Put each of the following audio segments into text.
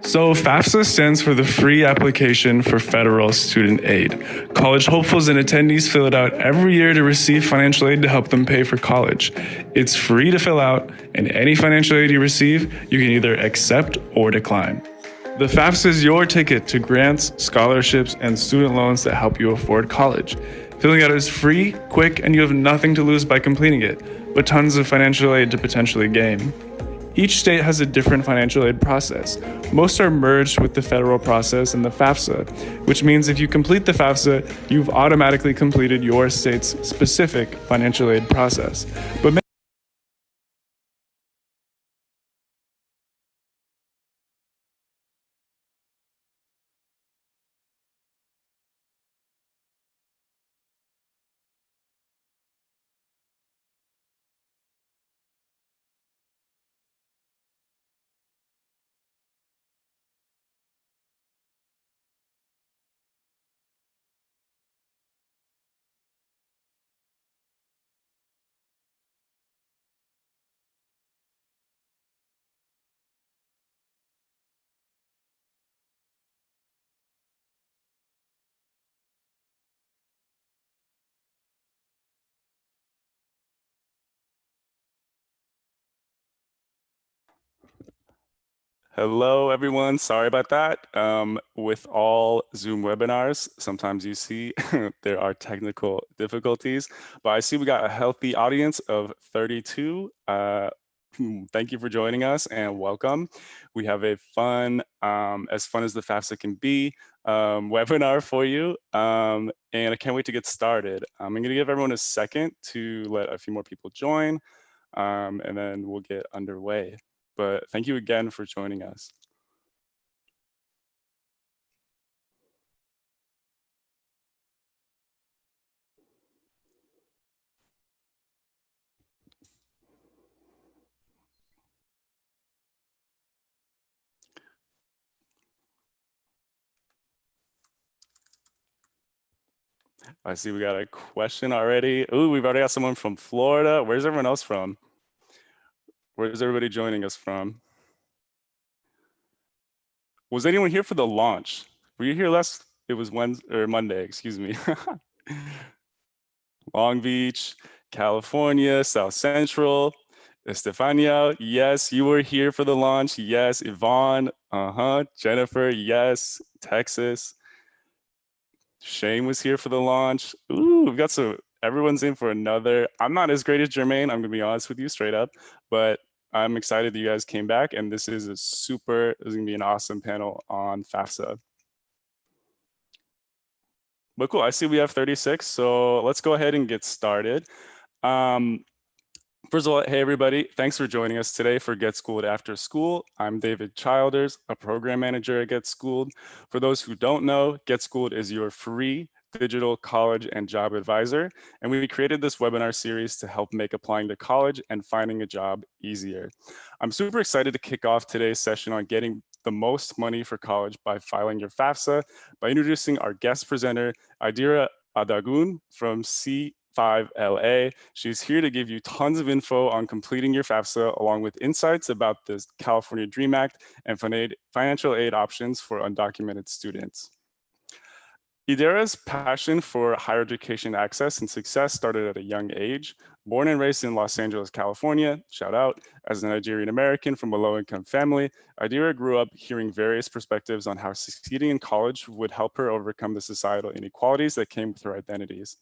So FAFSA stands for the Free Application for Federal Student Aid. College hopefuls and attendees fill it out every year to receive financial aid to help them pay for college. It's free to fill out, and any financial aid you receive, you can either accept or decline. The FAFSA is your ticket to grants, scholarships, and student loans that help you afford college. Filling out is free, quick, and you have nothing to lose by completing it, but tons of financial aid to potentially gain. Each state has a different financial aid process. Most are merged with the federal process in the FAFSA, which means if you complete the FAFSA, you've automatically completed your state's specific financial aid process. But Hello, everyone. Sorry about that. With all Zoom webinars, sometimes you see there are technical difficulties, but I see we got a healthy audience of 32. Thank you for joining us and welcome. We have a fun, as fun as the FAFSA can be, webinar for you, and I can't wait to get started. I'm going to give everyone a second to let a few more people join, and then we'll get underway. But thank you again for joining us. I see we got a question already. Ooh, we've already got someone from Florida. Where's everyone else from? Where's everybody joining us from? Was anyone here for the launch? Were you here last? It was Wednesday or Monday, excuse me. Long Beach, California, South Central, Estefania. Yes, you were here for the launch. Yes, Yvonne. Jennifer. Yes, Texas. Shane was here for the launch. Ooh, we've got everyone's in for another. I'm not as great as Jermaine, I'm gonna be honest with you straight up, but I'm excited that you guys came back, and this is gonna be an awesome panel on FAFSA. But cool, I see we have 36, so let's go ahead and get started. First of all, hey everybody, thanks for joining us today for Get Schooled After School. I'm David Childers, a program manager at Get Schooled. For those who don't know, Get Schooled is your free digital college and job advisor, and we created this webinar series to help make applying to college and finding a job easier. I'm super excited to kick off today's session on getting the most money for college by filing your FAFSA by introducing our guest presenter, Idera Adagun from C5LA. She's here to give you tons of info on completing your FAFSA, along with insights about the California DREAM Act and financial aid options for undocumented students. Idera's passion for higher education access and success started at a young age. Born and raised in Los Angeles, California, shout out, as a Nigerian American from a low-income family, Idera grew up hearing various perspectives on how succeeding in college would help her overcome the societal inequalities that came with her identities.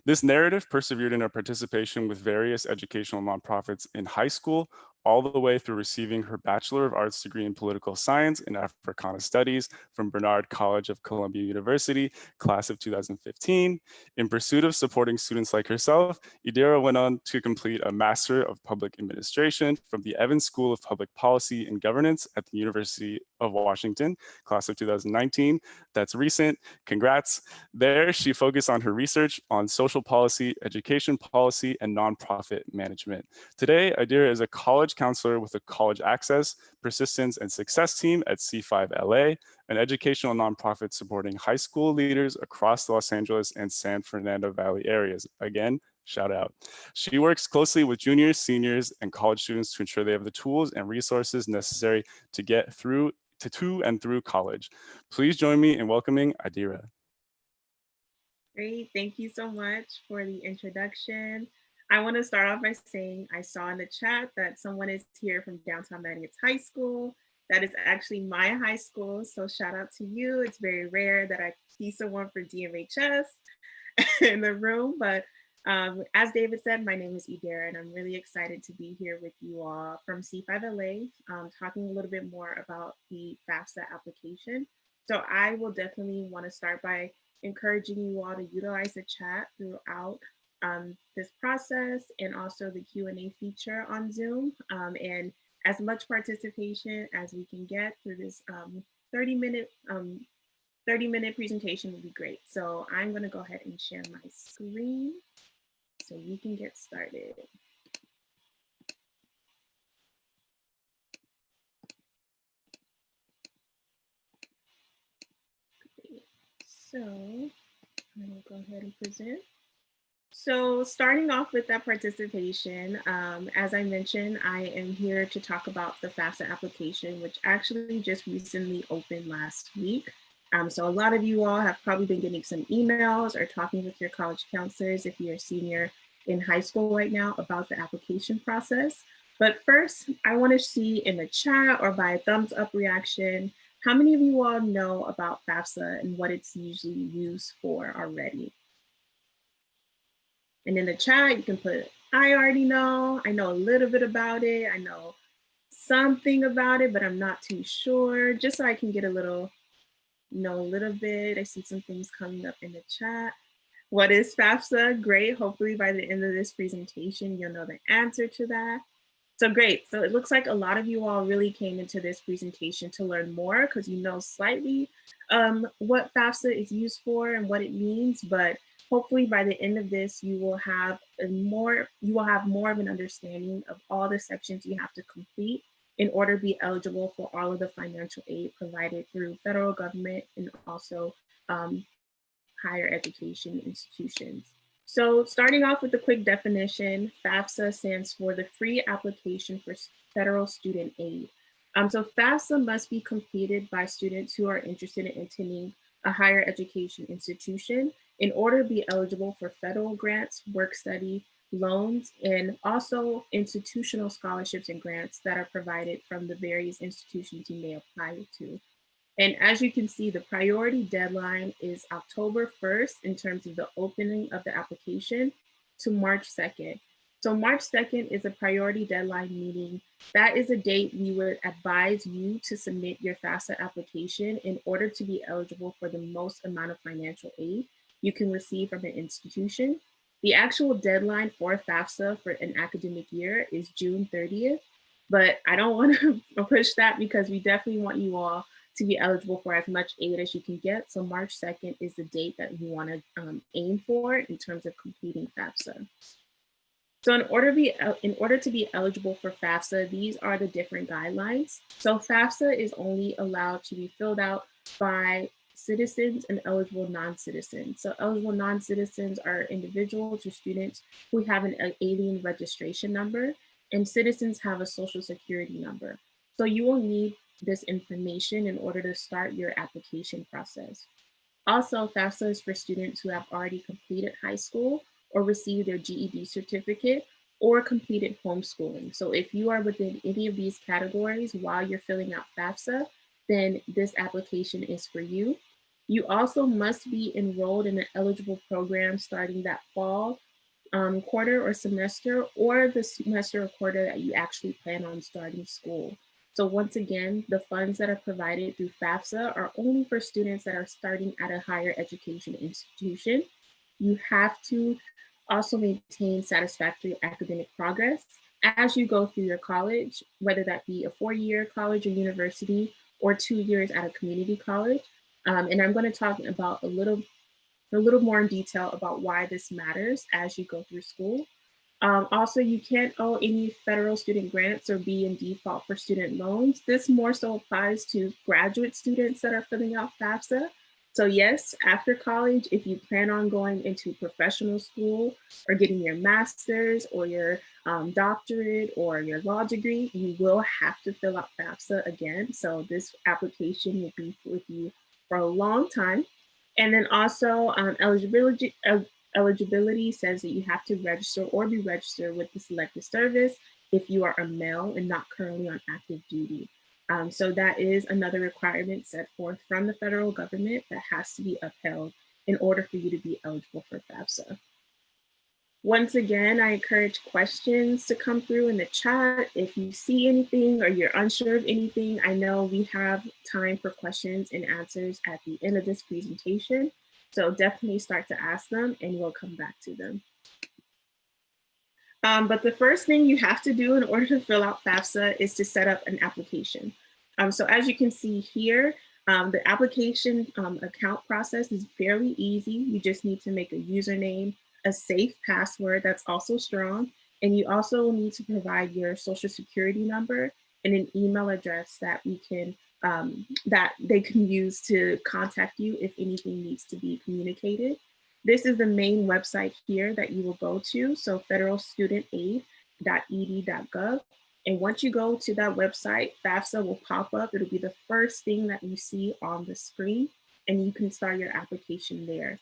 This narrative persevered in her participation with various educational nonprofits in high school, all the way through receiving her Bachelor of Arts degree in Political Science and Africana Studies from Barnard College of Columbia University, class of 2015. In pursuit of supporting students like herself, Idera went on to complete a Master of Public Administration from the Evans School of Public Policy and Governance at the University of Washington, class of 2019. That's recent. Congrats. There, she focused on her research on social policy, education policy, and nonprofit management. Today, Idera is a college college counselor with the College Access, Persistence, and Success team at C5LA, an educational nonprofit supporting high school leaders across the Los Angeles and San Fernando Valley areas. Again, shout out. She works closely with juniors, seniors, and college students to ensure they have the tools and resources necessary to get through to and through college. Please join me in welcoming Idera. Great, thank you so much for the introduction. I want to start off by saying I saw in the chat that someone is here from downtown Manhattan High School. That is actually my high school, so shout out to you. It's very rare that I see someone for DMHS in the room, but as David said, my name is Idera, and I'm really excited to be here with you all from C5LA, talking a little bit more about the FAFSA application. So I will definitely want to start by encouraging you all to utilize the chat throughout this process and also the Q&A feature on Zoom, and as much participation as we can get through this 30-minute presentation would be great. So I'm going to go ahead and share my screen so we can get started. Great. So I will go ahead and present. So starting off with that participation, as I mentioned, I am here to talk about the FAFSA application, which actually just recently opened last week. So a lot of you all have probably been getting some emails or talking with your college counselors if you're a senior in high school right now about the application process. But first, I want to see in the chat or by a thumbs up reaction, how many of you all know about FAFSA and what it's usually used for already? And in the chat, you can put, I already know, I know a little bit about it, I know something about it, but I'm not too sure, just so I can get a little, know a little bit. I see some things coming up in the chat. What is FAFSA? Great. Hopefully by the end of this presentation, you'll know the answer to that. So great. So it looks like a lot of you all really came into this presentation to learn more because you know slightly what FAFSA is used for and what it means, but hopefully by the end of this, you will have more of an understanding of all the sections you have to complete in order to be eligible for all of the financial aid provided through federal government and also higher education institutions. So starting off with a quick definition, FAFSA stands for the Free Application for Federal Student Aid. So FAFSA must be completed by students who are interested in attending a higher education institution in order to be eligible for federal grants, work study, loans, and also institutional scholarships and grants that are provided from the various institutions you may apply to. And as you can see, the priority deadline is October 1st in terms of the opening of the application to March 2nd. So March 2nd is a priority deadline, meaning that is a date we would advise you to submit your FAFSA application in order to be eligible for the most amount of financial aid you can receive from an institution. The actual deadline for FAFSA for an academic year is June 30th, but I don't want to push that because we definitely want you all to be eligible for as much aid as you can get. So March 2nd is the date that you want to aim for in terms of completing FAFSA. So in order to be eligible for FAFSA, these are the different guidelines. So FAFSA is only allowed to be filled out by citizens and eligible non-citizens. So eligible non-citizens are individuals or students who have an alien registration number, and citizens have a social security number. So you will need this information in order to start your application process. Also, FAFSA is for students who have already completed high school or received their GED certificate or completed homeschooling. So if you are within any of these categories while you're filling out FAFSA, then this application is for you. You also must be enrolled in an eligible program starting that fall quarter or semester, or the semester or quarter that you actually plan on starting school. So once again, the funds that are provided through FAFSA are only for students that are starting at a higher education institution. You have to also maintain satisfactory academic progress as you go through your college, whether that be a 4-year college or university or 2 years at a community college. And I'm going to talk about a little more in detail about why this matters as you go through school. Also, you can't owe any federal student grants or be in default for student loans. This more so applies to graduate students that are filling out FAFSA. So, yes, after college, if you plan on going into professional school or getting your master's or your doctorate or your law degree, you will have to fill out FAFSA again. So, this application will be with you for a long time. And then also, eligibility says that you have to register or be registered with the selected service if you are a male and not currently on active duty. So that is another requirement set forth from the federal government that has to be upheld in order for you to be eligible for FAFSA. Once again, I encourage questions to come through in the chat. If you see anything or you're unsure of anything, I know we have time for questions and answers at the end of this presentation. So definitely start to ask them and we'll come back to them. But the first thing you have to do in order to fill out FAFSA is to set up an application. So as you can see here, the application account process is fairly easy. You just need to make a username, a safe password that's also strong, and you also need to provide your social security number and an email address that we can that they can use to contact you if anything needs to be communicated. This is the main website here that you will go to, so federalstudentaid.ed.gov. And once you go to that website, FAFSA will pop up. It'll be the first thing that you see on the screen, and you can start your application there.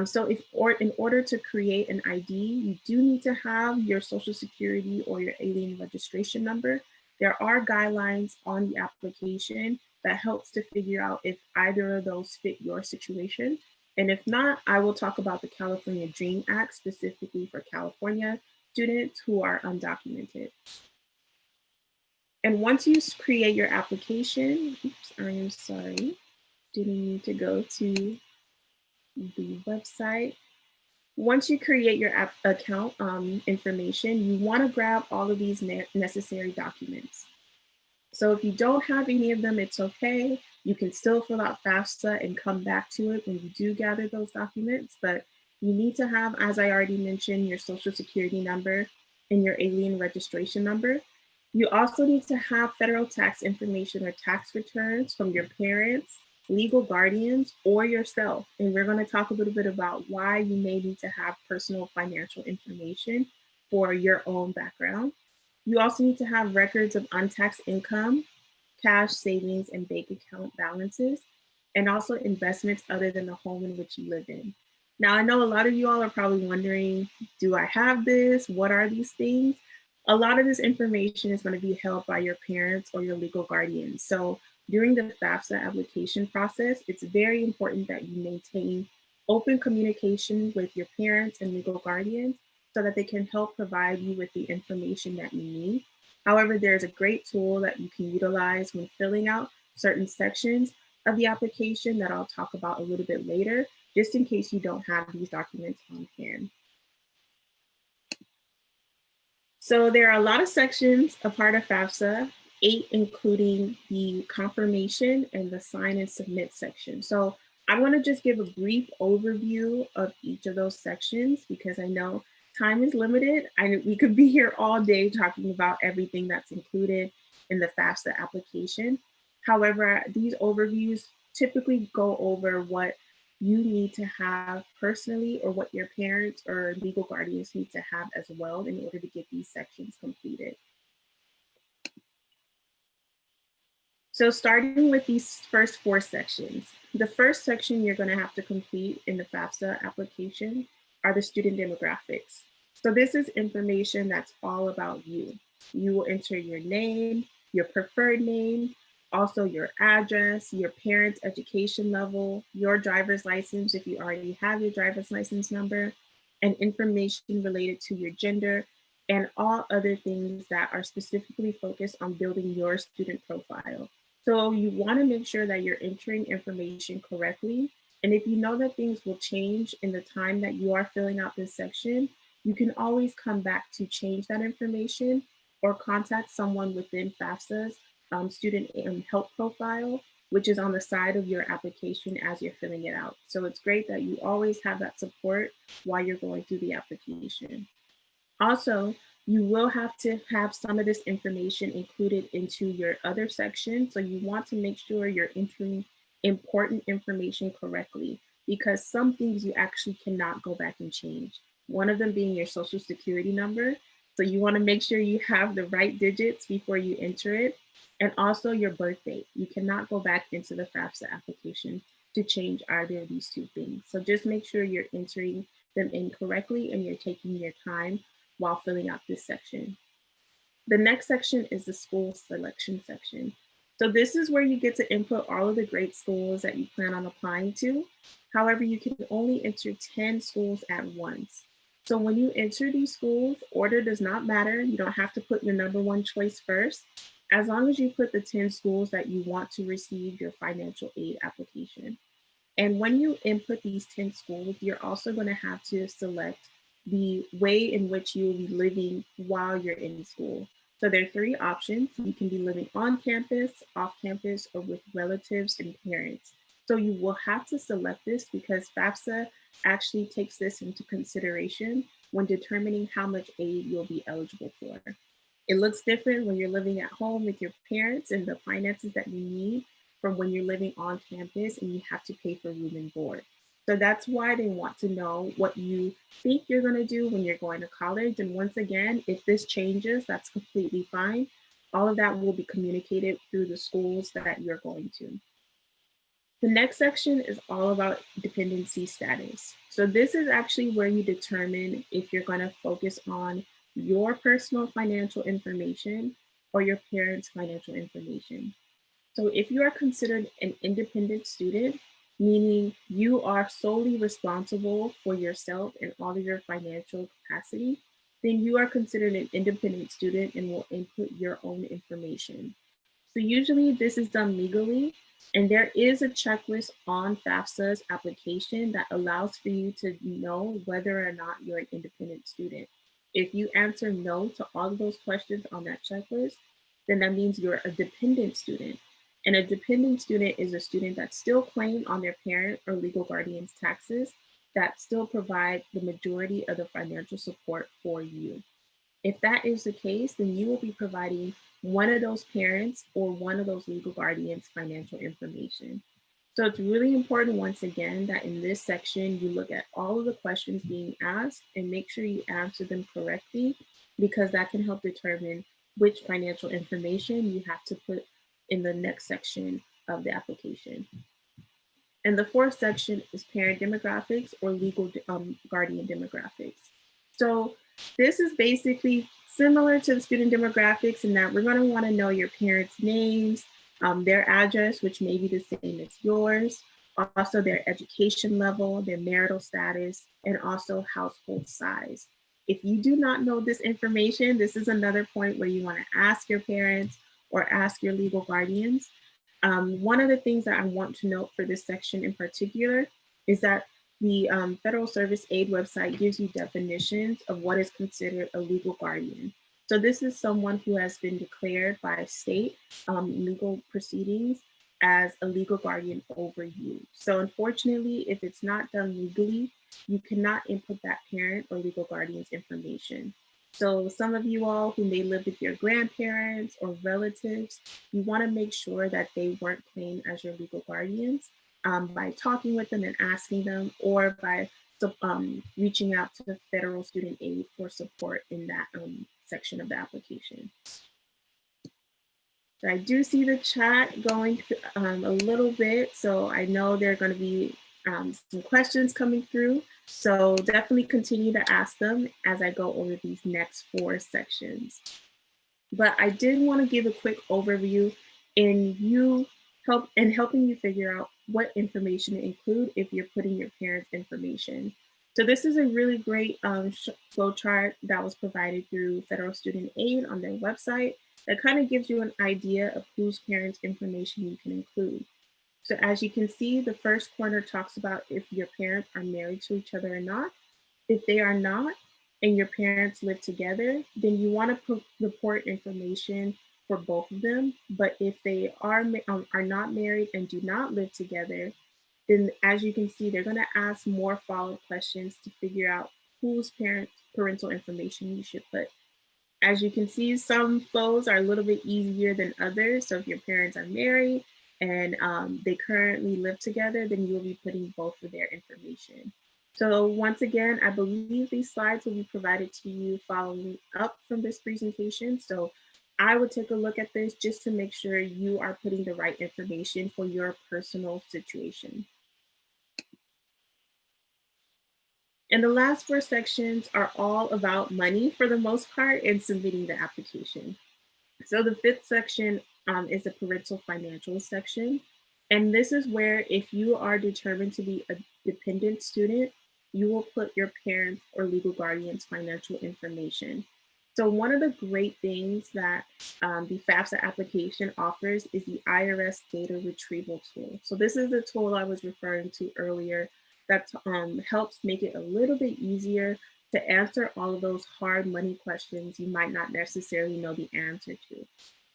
So in order to create an ID, you do need to have your social security or your alien registration number. There are guidelines on the application that helps to figure out if either of those fit your situation. And if not, I will talk about the California DREAM Act specifically for California students who are undocumented. And once you create your application, oops, I am sorry, didn't need to go to the website. Once you create your account information, you want to grab all of these necessary documents. So if you don't have any of them, it's okay. You can still fill out FAFSA and come back to it when you do gather those documents, but you need to have, as I already mentioned, your social security number and your alien registration number. You also need to have federal tax information or tax returns from your parents, legal guardians, or yourself. And we're going to talk a little bit about why you may need to have personal financial information for your own background. You also need to have records of untaxed income, cash savings, and bank account balances, and also investments other than the home in which you live in. Now, I know a lot of you all are probably wondering, do I have this? What are these things? A lot of this information is going to be held by your parents or your legal guardians. So during the FAFSA application process, it's very important that you maintain open communication with your parents and legal guardians so that they can help provide you with the information that you need. However, there's a great tool that you can utilize when filling out certain sections of the application that I'll talk about a little bit later, just in case you don't have these documents on hand. So there are a lot of sections a part of FAFSA, 8 including the confirmation and the sign and submit section. So I want to just give a brief overview of each of those sections because I know time is limited. We could be here all day talking about everything that's included in the FAFSA application. However, these overviews typically go over what you need to have personally or what your parents or legal guardians need to have as well in order to get these sections completed. So starting with these first 4 sections, the first section you're going to have to complete in the FAFSA application are the student demographics. So this is information that's all about you. You will enter your name, your preferred name, also your address, your parents' education level, your driver's license if you already have your driver's license number, and information related to your gender, and all other things that are specifically focused on building your student profile. So you want to make sure that you're entering information correctly. And if you know that things will change in the time that you are filling out this section, you can always come back to change that information or contact someone within FAFSA's student help profile, which is on the side of your application as you're filling it out. So it's great that you always have that support while you're going through the application. Also, you will have to have some of this information included into your other section. So you want to make sure you're entering important information correctly because some things you actually cannot go back and change. One of them being your social security number. So you want to make sure you have the right digits before you enter it. And also your birth date. You cannot go back into the FAFSA application to change either of these two things. So just make sure you're entering them in correctly and you're taking your time while filling out this section. The next section is the school selection section. So this is where you get to input all of the great schools that you plan on applying to. However, you can only enter 10 schools at once. So when you enter these schools, order does not matter. You don't have to put your number one choice first, as long as you put the 10 schools that you want to receive your financial aid application. And when you input these 10 schools, you're also going to have to select the way in which you will be living while you're in school. So there are three options. You can be living on campus, off campus, or with relatives and parents. So you will have to select this because FAFSA actually takes this into consideration when determining how much aid you'll be eligible for. It looks different when you're living at home with your parents and the finances that you need from when you're living on campus and you have to pay for room and board. So that's why they want to know what you think you're going to do when you're going to college. And once again, if this changes, that's completely fine. All of that will be communicated through the schools that you're going to. The next section is all about dependency status. So this is actually where you determine if you're going to focus on your personal financial information or your parents' financial information. So if you are considered an independent student, meaning you are solely responsible for yourself and all of your financial capacity, then you are considered an independent student and will input your own information. So usually this is done legally, and there is a checklist on FAFSA's application that allows for you to know whether or not you're an independent student. If you answer no to all of those questions on that checklist, then that means you're a dependent student. And a dependent student is a student that's still claimed on their parent or legal guardian's taxes that still provide the majority of the financial support for you. If that is the case, then you will be providing one of those parents or one of those legal guardians' financial information. So it's really important, once again, that in this section, you look at all of the questions being asked and make sure you answer them correctly, because that can help determine which financial information you have to put in the next section of the application. And the fourth section is parent demographics or legal guardian demographics. So this is basically similar to the student demographics in that we're going to want to know your parents' names, their address, which may be the same as yours, also their education level, their marital status, and also household size. If you do not know this information, this is another point where you want to ask your parents or ask your legal guardians. One of the things that I want to note for this section in particular is that the Federal Service Aid website gives you definitions of what is considered a legal guardian. So this is someone who has been declared by state legal proceedings as a legal guardian over you. So unfortunately, if it's not done legally, you cannot input that parent or legal guardian's information. So some of you all who may live with your grandparents or relatives, you want to make sure that they weren't claimed as your legal guardians by talking with them and asking them, or by reaching out to the federal student aid for support in that section of the application. So I do see the chat going a little bit, so I know there are going to be some questions coming through. So definitely continue to ask them as I go over these next four sections. But I did want to give a quick overview in helping you figure out what information to include if you're putting your parents' information. So this is a really great flow chart that was provided through Federal Student Aid on their website that kind of gives you an idea of whose parents' information you can include. So as you can see, the first corner talks about if your parents are married to each other or not. If they are not, and your parents live together, then you want to report information for both of them. But if they are not married and do not live together, then as you can see, they're going to ask more follow-up questions to figure out whose parental information you should put. As you can see, some flows are a little bit easier than others. So if your parents are married and they currently live together, then you'll be putting both of their information. So once again, I believe these slides will be provided to you following up from this presentation. So I would take a look at this just to make sure you are putting the right information for your personal situation. And the last four sections are all about money for the most part and submitting the application. So the fifth section is the parental financial section. And this is where if you are determined to be a dependent student, you will put your parents or legal guardian's financial information. So one of the great things that the FAFSA application offers is the IRS data retrieval tool. So this is the tool I was referring to earlier that helps make it a little bit easier to answer all of those hard money questions you might not necessarily know the answer to.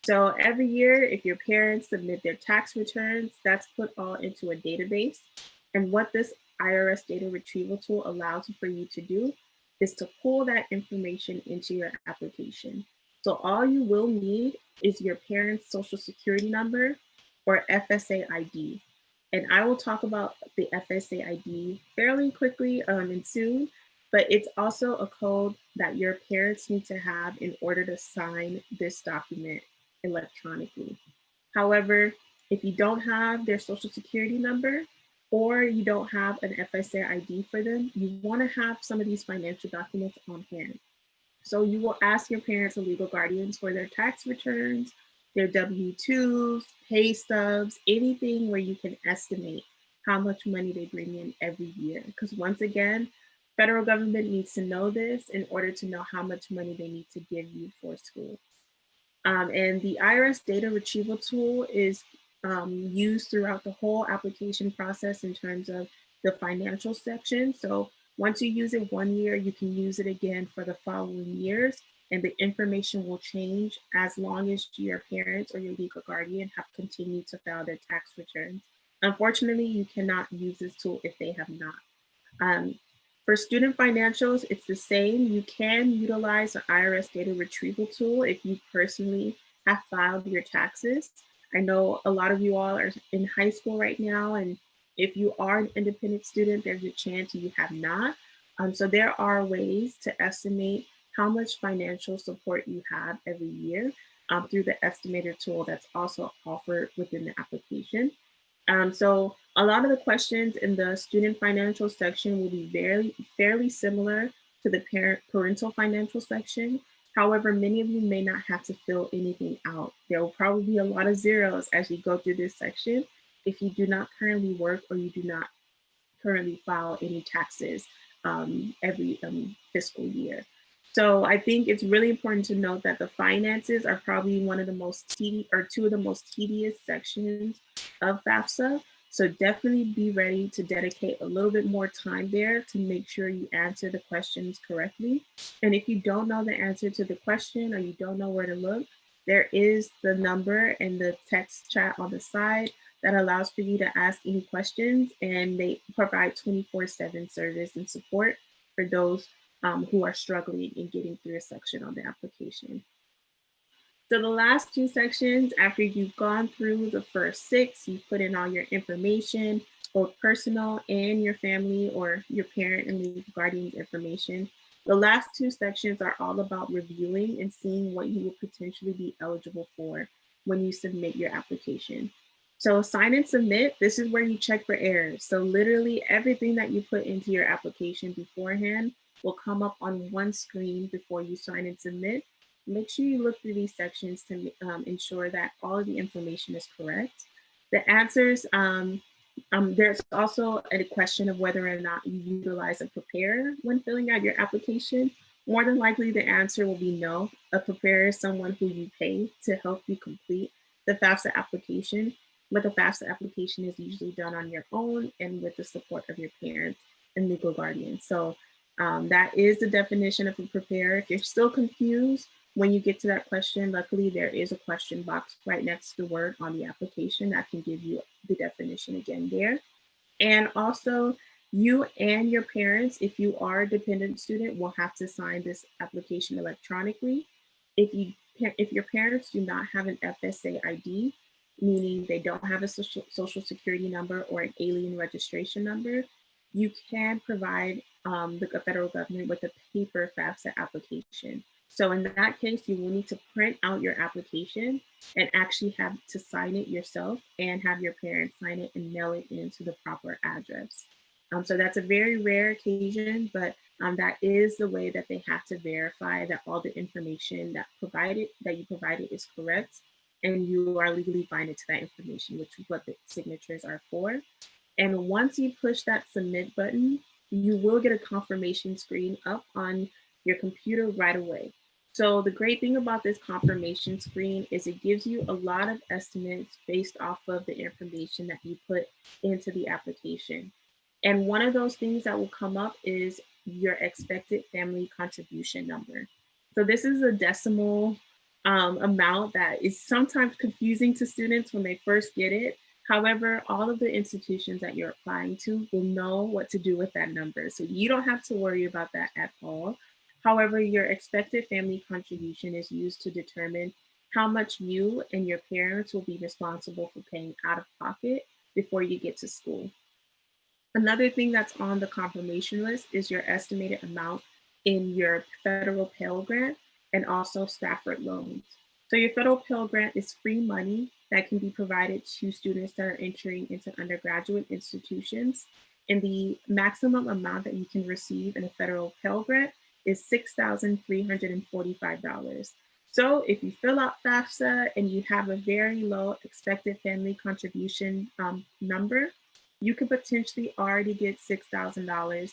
So every year, if your parents submit their tax returns, that's put all into a database. And what this IRS data retrieval tool allows for you to do is to pull that information into your application. So all you will need is your parents' social security number or FSA ID. And I will talk about the FSA ID fairly quickly and soon, but it's also a code that your parents need to have in order to sign this document electronically. However, if you don't have their social security number or you don't have an FSA ID for them, you want to have some of these financial documents on hand. So you will ask your parents or legal guardians for their tax returns, their W-2s, pay stubs, anything where you can estimate how much money they bring in every year. Because once again, federal government needs to know this in order to know how much money they need to give you for school. And the IRS data retrieval tool is used throughout the whole application process in terms of the financial section. So once you use it one year, you can use it again for the following years, and the information will change as long as your parents or your legal guardian have continued to file their tax returns. Unfortunately, you cannot use this tool if they have not. Um, for student financials, it's the same. You can utilize the IRS data retrieval tool if you personally have filed your taxes. I know a lot of you all are in high school right now, and if you are an independent student, there's a chance you have not. So there are ways to estimate how much financial support you have every year through the estimator tool that's also offered within the application. So a lot of the questions in the student financial section will be very fairly similar to the parental financial section. However, many of you may not have to fill anything out. There will probably be a lot of zeros as you go through this section if you do not currently work or you do not currently file any taxes every fiscal year. So I think it's really important to note that the finances are probably one of the most tedious or two of the most tedious sections of FAFSA. So definitely be ready to dedicate a little bit more time there to make sure you answer the questions correctly. And if you don't know the answer to the question or you don't know where to look, there is the number and the text chat on the side that allows for you to ask any questions, and they provide 24/7 service and support for those who are struggling in getting through a section on the application. So the last two sections, after you've gone through the first six, you've put in all your information, both personal and your family or your parent and legal guardian's information. The last two sections are all about reviewing and seeing what you will potentially be eligible for when you submit your application. So sign and submit, this is where you check for errors. So literally everything that you put into your application beforehand will come up on one screen before you sign and submit. Make sure you look through these sections to ensure that all of the information is correct. The answers, there's also a question of whether or not you utilize a preparer when filling out your application. More than likely, the answer will be no. A preparer is someone who you pay to help you complete the FAFSA application, but the FAFSA application is usually done on your own and with the support of your parents and legal guardian. So that is the definition of a preparer. If you're still confused, when you get to that question, luckily there is a question box right next to the word on the application that can give you the definition again there. And also You and your parents, if you are a dependent student, will have to sign this application electronically. If your parents do not have an FSA ID, meaning they don't have a social security number or an alien registration number, you can provide the federal government with a paper FAFSA application. So in that case, you will need to print out your application and actually have to sign it yourself and have your parents sign it and mail it into the proper address. So that's a very rare occasion, but that is the way that they have to verify that all the information that you provided is correct, and you are legally binded to that information, which is what the signatures are for. And once you push that submit button, you will get a confirmation screen up on your computer right away. So the great thing about this confirmation screen is it gives you a lot of estimates based off of the information that you put into the application. And one of those things that will come up is your expected family contribution number. So this is a decimal amount that is sometimes confusing to students when they first get it. However, all of the institutions that you're applying to will know what to do with that number. So you don't have to worry about that at all. However, your expected family contribution is used to determine how much you and your parents will be responsible for paying out of pocket before you get to school. Another thing that's on the confirmation list is your estimated amount in your federal Pell Grant and also Stafford loans. So your federal Pell Grant is free money that can be provided to students that are entering into undergraduate institutions. And the maximum amount that you can receive in a federal Pell Grant is $6,345. So if you fill out FAFSA and you have a very low expected family contribution number, you could potentially already get $6,000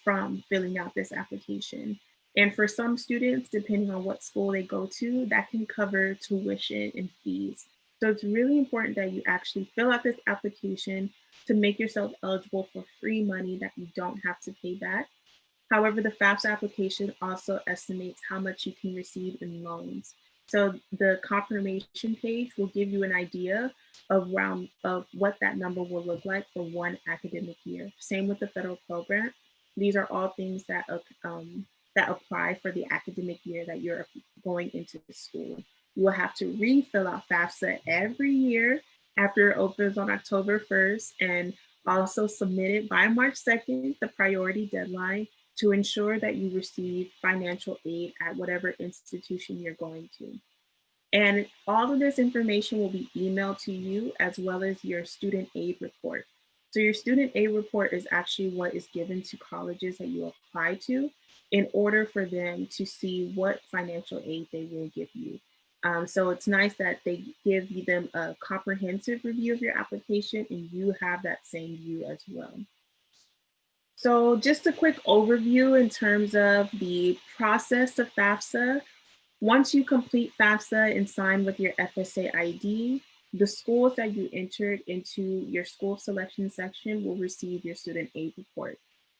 from filling out this application. And for some students, depending on what school they go to, that can cover tuition and fees. So it's really important that you actually fill out this application to make yourself eligible for free money that you don't have to pay back. However, the FAFSA application also estimates how much you can receive in loans. So the confirmation page will give you an idea of what that number will look like for one academic year. Same with the federal program. These are all things that apply for the academic year that you're going into the school. You will have to refill out FAFSA every year after it opens on October 1st and also submit it by March 2nd, the priority deadline, to ensure that you receive financial aid at whatever institution you're going to. And all of this information will be emailed to you as well as your student aid report. So your student aid report is actually what is given to colleges that you apply to in order for them to see what financial aid they will give you. So it's nice that they give them a comprehensive review of your application and you have that same view as well. So just a quick overview in terms of the process of FAFSA. Once you complete FAFSA and sign with your FSA ID, the schools that you entered into your school selection section will receive your student aid report.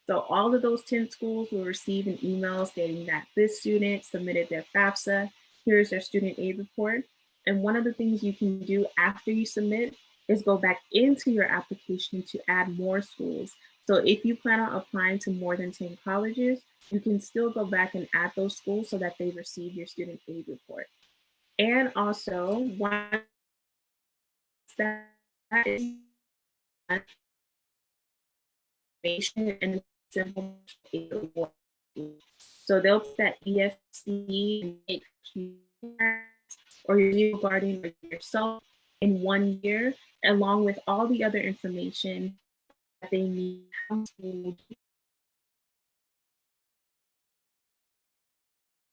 So all of those 10 schools will receive an email stating that this student submitted their FAFSA, here's their student aid report. And one of the things you can do after you submit is go back into your application to add more schools. So if you plan on applying to more than 10 colleges, you can still go back and add those schools so that they receive your student aid report. And also, once that is done, information and simple aid award. So they'll put that EFC and make or your legal guardian or yourself in 1 year, along with all the other information that they need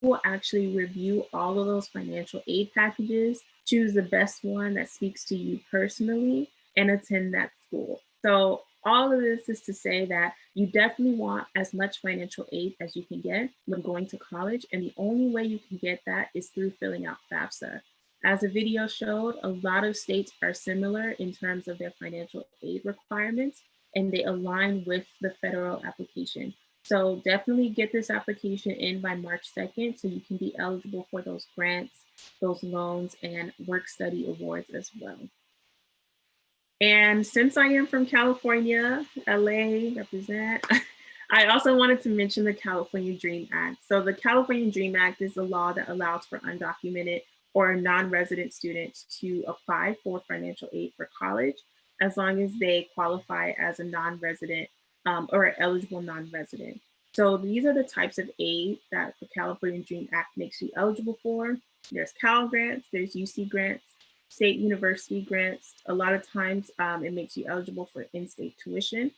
will actually review all of those financial aid packages, choose the best one that speaks to you personally, and attend that school. So, all of this is to say that you definitely want as much financial aid as you can get when going to college. And the only way you can get that is through filling out FAFSA. As the video showed, a lot of states are similar in terms of their financial aid requirements, and they align with the federal application. So definitely get this application in by March 2nd so you can be eligible for those grants, those loans, and work study awards as well. And since I am from California, LA, represent, I also wanted to mention the California Dream Act. So, the California Dream Act is a law that allows for undocumented or non resident students to apply for financial aid for college as long as they qualify as a non resident or eligible non resident. So, these are the types of aid that the California Dream Act makes you eligible for. There's Cal grants, there's UC grants, state university grants. A lot of times it makes you eligible for in-state tuition,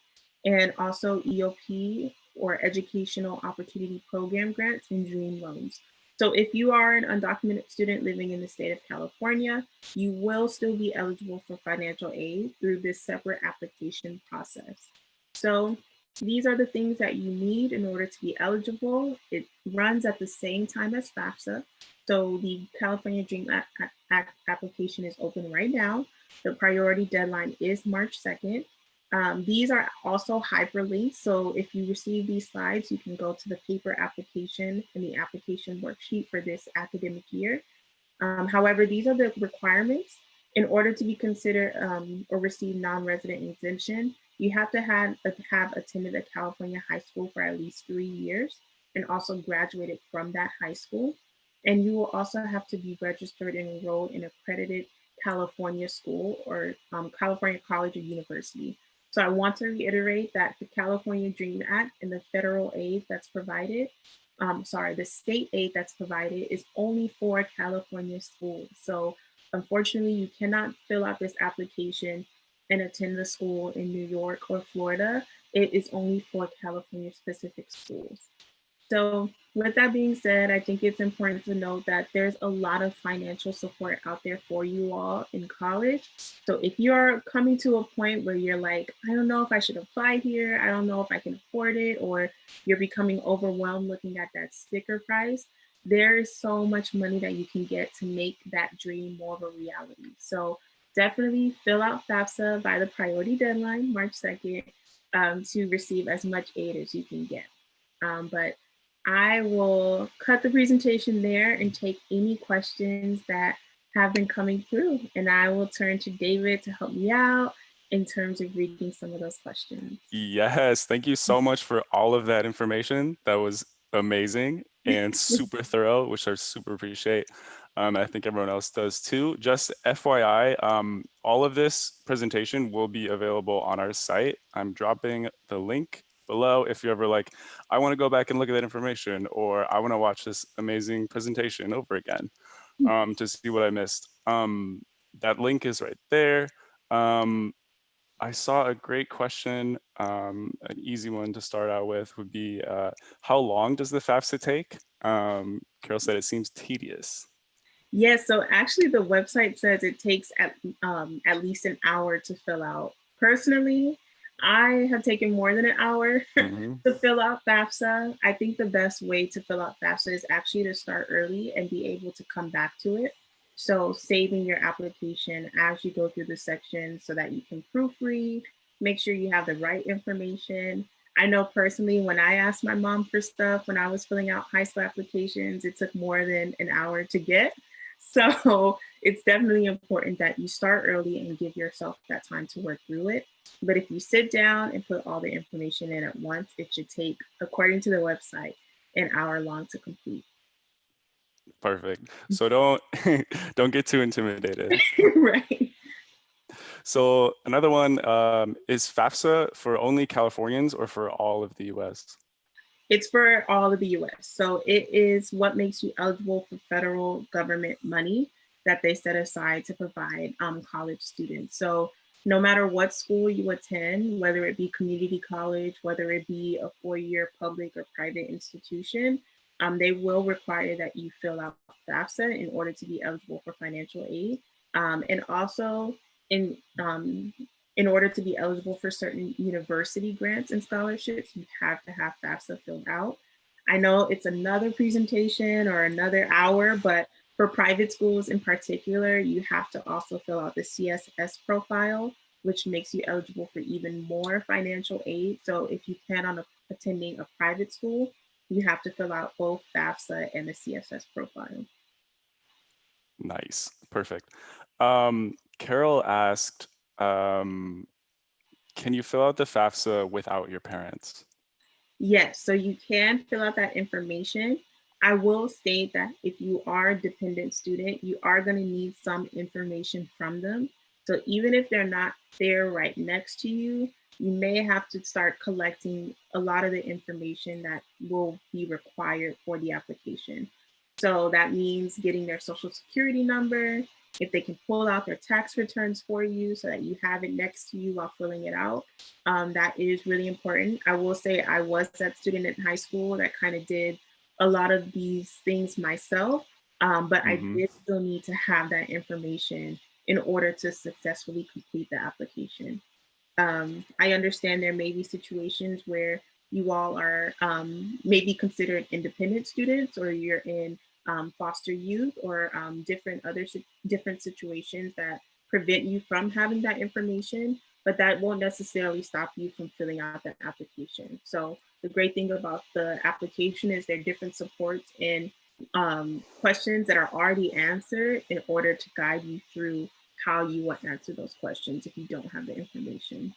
and also EOP or Educational Opportunity Program grants and Dream loans. So if you are an undocumented student living in the state of California, you will still be eligible for financial aid through this separate application process. So these are the things that you need in order to be eligible. It runs at the same time as FAFSA. So the California Dream Act application is open right now. The priority deadline is March 2nd. These are also hyperlinks. So if you receive these slides, you can go to the paper application and the application worksheet for this academic year. However, these are the requirements. In order to be considered or receive non-resident exemption, you have to have attended a California high school for at least 3 years and also graduated from that high school. And you will also have to be registered and enrolled in accredited California school or California college or university. So I want to reiterate that the California Dream Act and the federal aid that's provided, the state aid that's provided is only for California schools. So unfortunately, you cannot fill out this application and attend the school in New York or Florida. It is only for California specific schools. So, with that being said, I think it's important to note that there's a lot of financial support out there for you all in college. So, if you're coming to a point where you're like, I don't know if I should apply here, I don't know if I can afford it, or you're becoming overwhelmed looking at that sticker price, there is so much money that you can get to make that dream more of a reality. So, definitely fill out FAFSA by the priority deadline, March 2nd, to receive as much aid as you can get. But I will cut the presentation there and take any questions that have been coming through. And I will turn to David to help me out in terms of reading some of those questions. Yes, thank you so much for all of that information. That was amazing and super thorough, which I super appreciate. I think everyone else does too. Just FYI, all of this presentation will be available on our site. I'm dropping the link below if you're ever like, I want to go back and look at that information, or I want to watch this amazing presentation over again to see what I missed. That link is right there. I saw a great question. An easy one to start out with would be, how long does the FAFSA take? Carol said it seems tedious. Yes, so actually the website says it takes at least an hour to fill out. Personally, I have taken more than an hour Mhm. to fill out FAFSA. I think the best way to fill out FAFSA is actually to start early and be able to come back to it. So saving your application as you go through the section so that you can proofread, make sure you have the right information. I know personally when I asked my mom for stuff when I was filling out high school applications, it took more than an hour to get. So it's definitely important that you start early and give yourself that time to work through it. But if you sit down and put all the information in at once, it should take, according to the website, an hour long to complete. Perfect. So don't don't get too intimidated. Right. So another one, is FAFSA for only Californians or for all of the US? It's for all of the US. So it is what makes you eligible for federal government money that they set aside to provide college students. So no matter what school you attend, whether it be community college, whether it be a 4-year public or private institution, they will require that you fill out FAFSA in order to be eligible for financial aid. And also in in order to be eligible for certain university grants and scholarships, you have to have FAFSA filled out. I know it's another presentation or another hour, but for private schools in particular, you have to also fill out the CSS profile, which makes you eligible for even more financial aid. So if you plan on attending a private school, you have to fill out both FAFSA and the CSS profile. Nice. Perfect. Carol asked, Um, can you fill out the FAFSA without your parents? Yes, so you can fill out that information. I will state that if you are a dependent student, you are going to need some information from them. So even if they're not there right next to you, you may have to start collecting a lot of the information that will be required for the application. So that means getting their social security number, if they can pull out their tax returns for you so that you have it next to you while filling it out. That is really important. I will say I was that student in high school that kind of did a lot of these things myself, but I Mm-hmm. did still need to have that information in order to successfully complete the application. I understand there may be situations where you all are maybe considered independent students, or you're in foster youth, or different situations that prevent you from having that information. But that won't necessarily stop you from filling out that application. So the great thing about the application is there are different supports and questions that are already answered in order to guide you through how you will answer those questions if you don't have the information.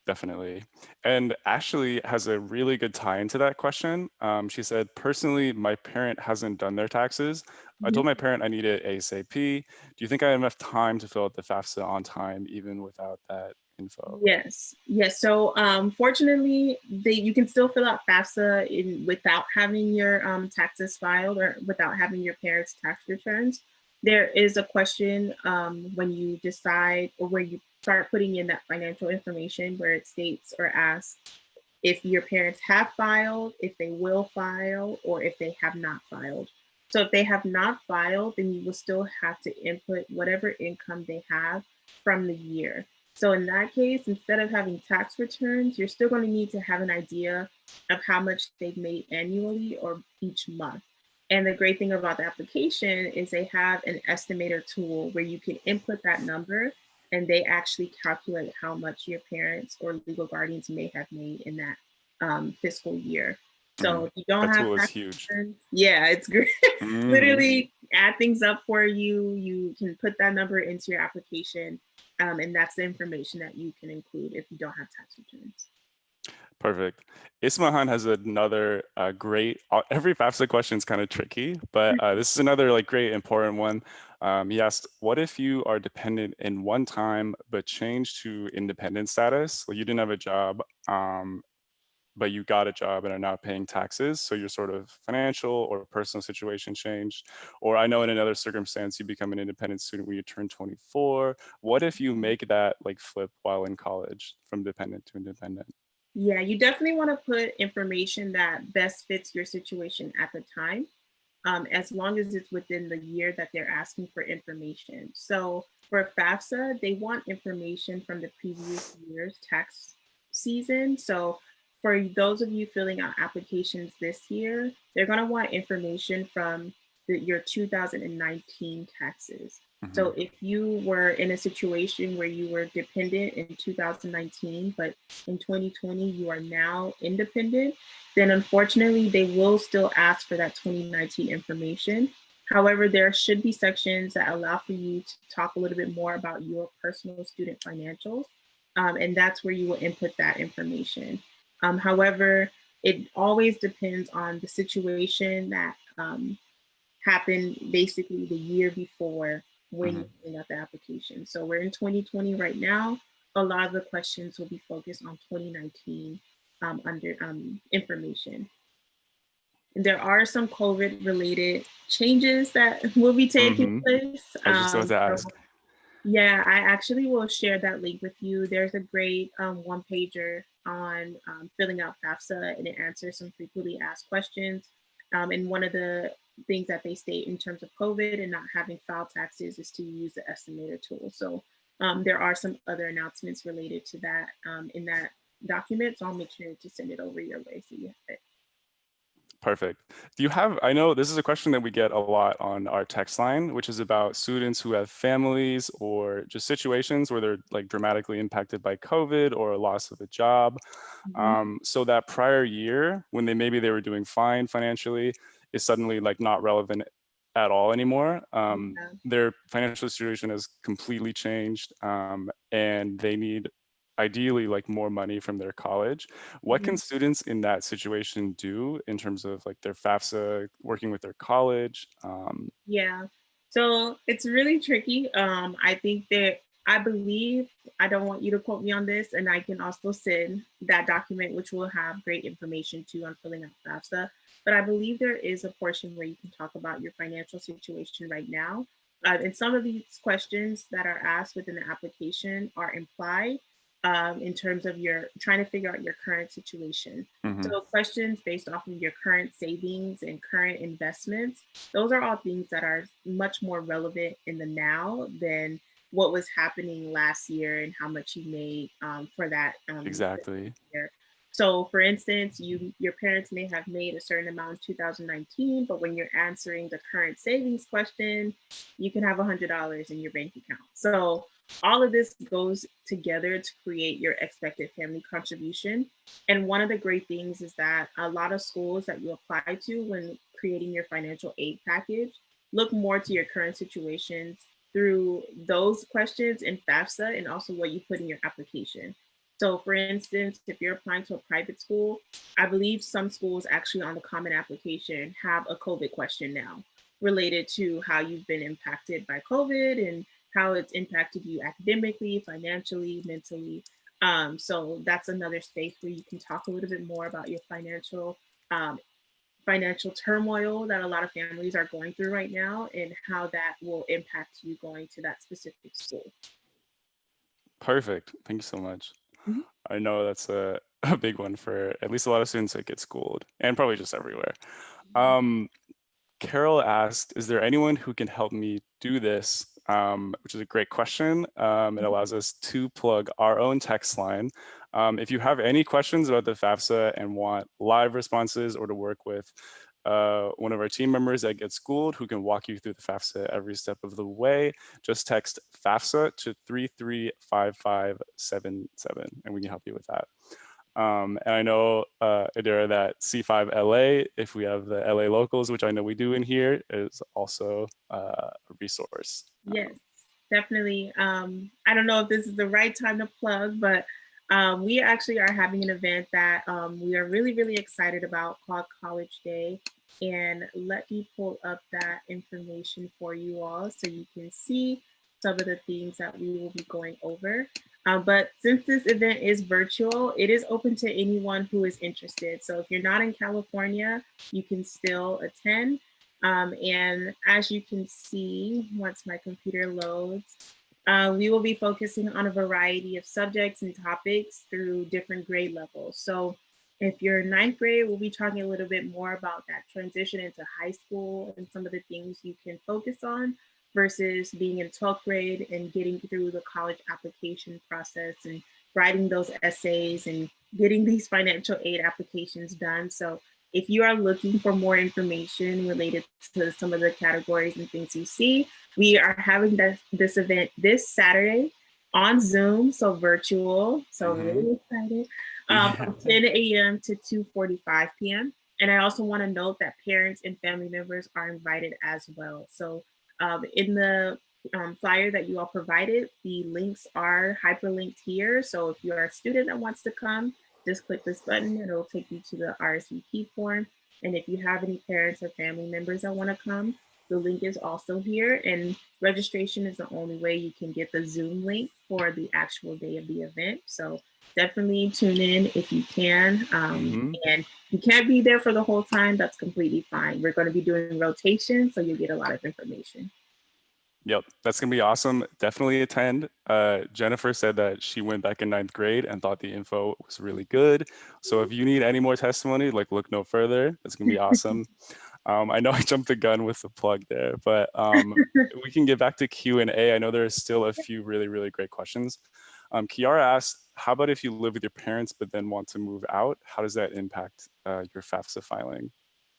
Definitely. And Ashley has a really good tie into that question. She said, personally, my parent hasn't done their taxes. I Mhm. told my parent I need it ASAP. Do you think I have enough time to fill out the FAFSA on time, even without that info? Yes, yes. So, fortunately, you can still fill out FAFSA without having your taxes filed or without having your parents' tax returns. There is a question when you decide or where you start putting in that financial information where it states or asks if your parents have filed, if they will file, or if they have not filed. So if they have not filed, then you will still have to input whatever income they have from the year. So in that case, instead of having tax returns, you're still going to need to have an idea of how much they've made annually or each month. And the great thing about the application is they have an estimator tool where you can input that number and they actually calculate how much your parents or legal guardians may have made in that fiscal year. So Mm, if you don't that have tool is tax huge. returns, yeah, it's great. Hmm. Literally add things up for you. You can put that number into your application, and that's the information that you can include if you don't have tax returns. Perfect. Ismahan has another great, every FAFSA question is kind of tricky, but this is another like great important one. He asked, what if you are dependent in one time, but change to independent status? Well, you didn't have a job, but you got a job and are now paying taxes. So your sort of financial or personal situation changed. Or I know in another circumstance, you become an independent student when you turn 24. What if you make that like flip while in college from dependent to independent? Yeah, you definitely want to put information that best fits your situation at the time, as long as it's within the year that they're asking for information. So for FAFSA, they want information from the previous year's tax season. So for those of you filling out applications this year, they're going to want information from your 2019 taxes. Hmm. So if you were in a situation where you were dependent in 2019, but in 2020 you are now independent, then unfortunately they will still ask for that 2019 information. However, there should be sections that allow for you to talk a little bit more about your personal student financials, and that's where you will input that information. However, it always depends on the situation that happened basically the year before when you Hmm. fill out the application. So we're in 2020 right now. A lot of the questions will be focused on 2019 under information. There are some COVID related changes that will be taking Hmm. place. I was just about to So ask. yeah, I actually will share that link with you. There's a great one pager on filling out FAFSA, and it answers some frequently asked questions. And one of the things that they state in terms of COVID and not having filed taxes is to use the estimator tool. So there are some other announcements related to that in that document. So I'll make sure to send it over your way so you have it. Perfect. Do you have, I know this is a question that we get a lot on our text line, which is about students who have families or just situations where they're like dramatically impacted by COVID or a loss of a job. Mhm. So that prior year when maybe they were doing fine financially is suddenly like not relevant at all anymore. Yeah. Their financial situation has completely changed, and they need ideally like more money from their college. What can Mhm. students in that situation do in terms of like their FAFSA, working with their college? Yeah. So it's really tricky. I think that I believe, I don't want you to quote me on this, and I can also send that document, which will have great information too on filling out FAFSA. But I believe there is a portion where you can talk about your financial situation right now. And some of these questions that are asked within the application are implied in terms of your trying to figure out your current situation. Mhm. So questions based off of your current savings and current investments, those are all things that are much more relevant in the now than what was happening last year and how much you made for that Exactly. year. So, for instance, your parents may have made a certain amount in 2019, but when you're answering the current savings question, you can have $100 in your bank account. So, all of this goes together to create your expected family contribution. And one of the great things is that a lot of schools that you apply to when creating your financial aid package look more to your current situations through those questions in FAFSA and also what you put in your application. So, for instance, if you're applying to a private school, I believe some schools actually on the Common Application have a COVID question now related to how you've been impacted by COVID and how it's impacted you academically, financially, mentally. So that's another space where you can talk a little bit more about your um, financial turmoil that a lot of families are going through right now and how that will impact you going to that specific school. Perfect. Thank you so much. Mhm. I know that's a big one for at least a lot of students that get schooled and probably just everywhere. Um, Carol asked, is there anyone who can help me do this? Which is a great question. It allows us to plug our own text line. If you have any questions about the FAFSA and want live responses or to work with one of our team members that gets schooled who can walk you through the FAFSA every step of the way, just text FAFSA to 335577 and we can help you with that. And I know, Idera, that C5 LA, if we have the LA locals, which I know we do in here, is also a resource. Yes, definitely. I don't know if this is the right time to plug, but we actually are having an event that we are really, really excited about called College Day. And let me pull up that information for you all so you can see some of the things that we will be going over. But since this event is virtual, it is open to anyone who is interested. So if you're not in California, you can still attend. And as you can see, once my computer loads, we will be focusing on a variety of subjects and topics through different grade levels. So if you're in ninth grade, we'll be talking a little bit more about that transition into high school and some of the things you can focus on versus being in 12th grade and getting through the college application process and writing those essays and getting these financial aid applications done. So if you are looking for more information related to some of the categories and things you see, we are having this event this Saturday on Zoom, so virtual. So Hmm. really excited. Yeah. From 10 a.m. to 2:45 p.m. And I also want to note that parents and family members are invited as well. So in the flyer that you all provided, the links are hyperlinked here. So if you're a student that wants to come, just click this button and it'll take you to the RSVP form. And if you have any parents or family members that want to come, the link is also here. And registration is the only way you can get the Zoom link for the actual day of the event. So definitely tune in if you can. Hmm. And you can't be there for the whole time, that's completely fine. We're going to be doing rotation, so you'll get a lot of information. Yep, that's gonna be awesome. Definitely attend. Jennifer said that she went back in ninth grade and thought the info was really good. So if you need any more testimony, like look no further. It's gonna be awesome. I know I jumped the gun with the plug there, but we can get back to Q&A. I know there are still a few really, really great questions. Kiara asked, how about if you live with your parents but then want to move out? How does that impact your FAFSA filing?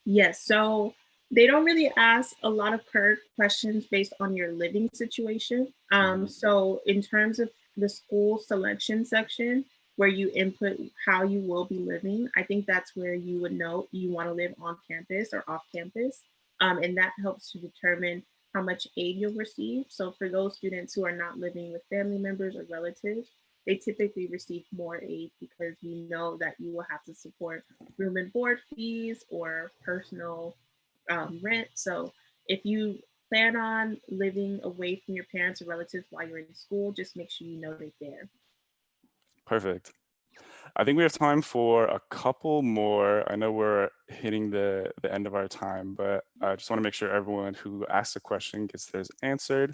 Yes, so they don't really ask a lot of questions based on your living situation. Mhm. So in terms of the school selection section, where you input how you will be living, I think that's where you would know you want to live on campus or off campus. And that helps to determine how much aid you'll receive. So for those students who are not living with family members or relatives, they typically receive more aid because we know that you will have to support room and board fees or personal rent. So if you plan on living away from your parents or relatives while you're in school, just make sure you note it there. Perfect. I think we have time for a couple more. I know we're hitting the end of our time, but I just want to make sure everyone who asked a question gets theirs answered.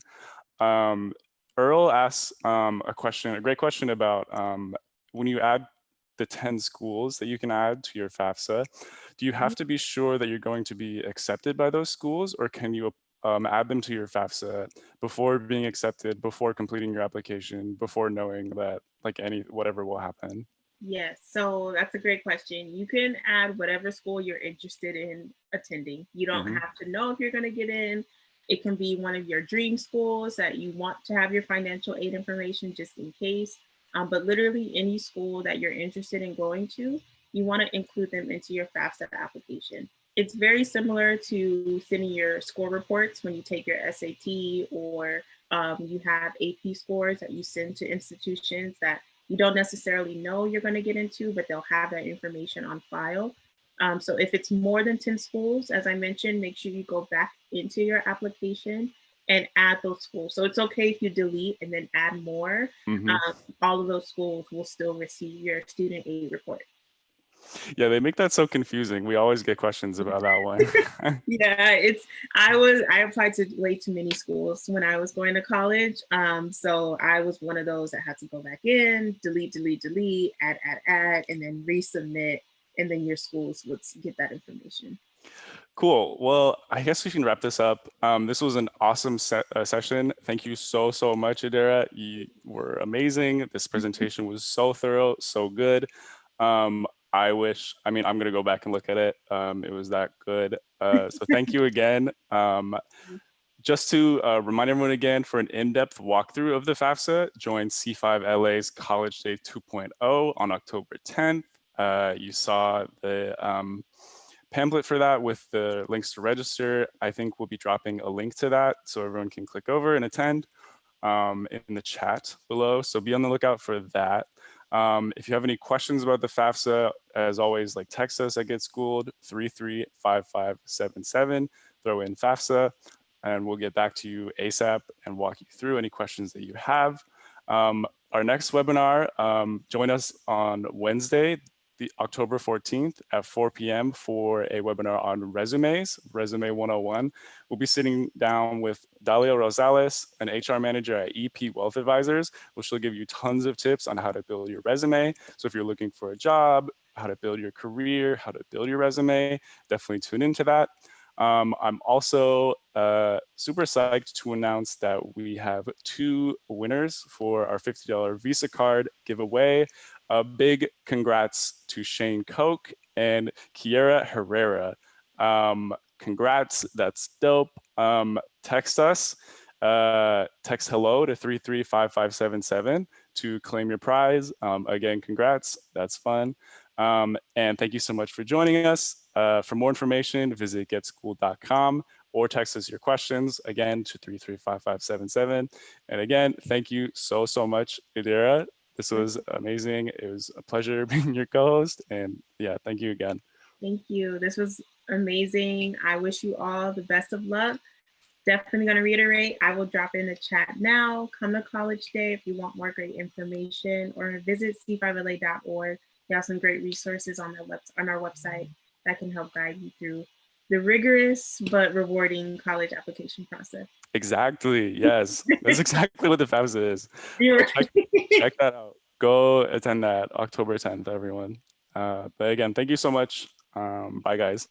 Um, Earl asks a great question about when you add the 10 schools that you can add to your FAFSA, do you have to be sure that you're going to be accepted by those schools, or can you add them to your FAFSA before being accepted, before completing your application, before knowing that like whatever will happen? Yes, so that's a great question. You can add whatever school you're interested in attending. You don't Hmm. have to know if you're going to get in. It can be one of your dream schools that you want to have your financial aid information just in case. But literally, any school that you're interested in going to, you want to include them into your FAFSA application. It's very similar to sending your score reports when you take your SAT or you have AP scores that you send to institutions that you don't necessarily know you're going to get into, but they'll have that information on file. So if it's more than 10 schools, as I mentioned, make sure you go back into your application and add those schools. So it's okay if you delete and then add more. Hmm. All of those schools will still receive your student aid report. Yeah, they make that so confusing. We always get questions about that one. Yeah, I applied to way too many schools when I was going to college. So I was one of those that had to go back in, delete, add, and then resubmit, and then your schools would get that information. Cool. Well, I guess we can wrap this up. This was an awesome session. Thank you so much, Idera. You were amazing. This presentation was so thorough, so good. I mean, I'm going to go back and look at it. It was that good. So thank you again. Just to remind everyone again, for an in-depth walkthrough of the FAFSA, join C5LA's College Day 2.0 on October 10th. You saw the pamphlet for that with the links to register. I think we'll be dropping a link to that so everyone can click over and attend in the chat below. So be on the lookout for that. If you have any questions about the FAFSA, as always, like text us at Get Schooled 335577. Throw in FAFSA, and we'll get back to you ASAP and walk you through any questions that you have. Our next webinar, join us on Wednesday, the October 14th at 4 p.m. for a webinar on resumes, Resume 101. We'll be sitting down with Dalia Rosales, an HR manager at EP Wealth Advisors, which will give you tons of tips on how to build your resume. So if you're looking for a job, how to build your career, how to build your resume, definitely tune into that. I'm also super psyched to announce that we have 2 winners for our $50 Visa card giveaway. A big congrats to Shane Koch and Kiera Herrera. Congrats, that's dope. Text us, text hello to 335577 to claim your prize. Again, congrats, that's fun. And thank you so much for joining us. For more information, visit getschool.com or text us your questions, again, to 335577. And again, thank you so much, Idera. This was amazing. It was a pleasure being your co-host. And yeah, thank you again. Thank you. This was amazing. I wish you all the best of luck. Definitely going to reiterate, I will drop in the chat now. Come to College Day if you want more great information, or visit c5la.org. We have some great resources on our website that can help guide you through the rigorous but rewarding college application process. Exactly. Yes, that's exactly what the FAFSA is. You're So right. check that out. Go attend that October 10th, everyone. But again, thank you so much. Bye, guys.